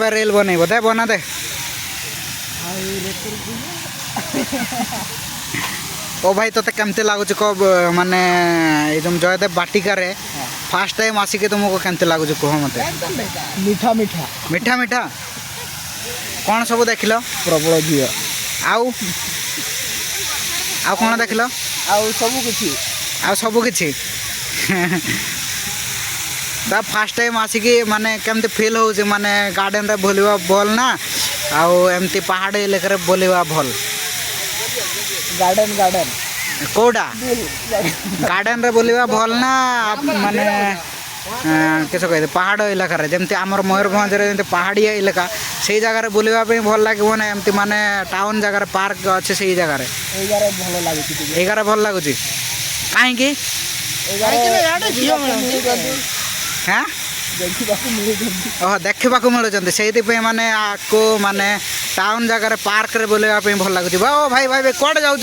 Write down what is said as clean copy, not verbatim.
पे रील बनइब दे बना दे ओ भाई तोते केमती लगुच कह माने एकदम जयदेव बाटिकार फास्ट टाइम आसिक तुमको केमती लगुच कह मत मीठा मीठा मीठा मीठा कौन सब देख प्रबल झील आउ कौन देख सब किछि फास्ट टाइम आसिक माने केमती फील हो माने गार्डन रे बुलवा भल ना आउ एमती पहाड़ इलाका बुलवा भल गार्डन गार्डन कोडा गार्डन रे बुलवा भल ना माने किस कहते पहाड़ इलाकार जमती आमर मयूरभंज रे पहाड़िया इलाका से जगह बुलवा भल लगे ना एमती माने टाउन जगह पार्क अच्छे से जगह एगार भल लगुच कहीं हाँ ओह देखा मिलुँच से माने आपको माने टाउन जगह पार्क रे बुलवा भल लगुच ओ भाई भाई कौन जाऊँ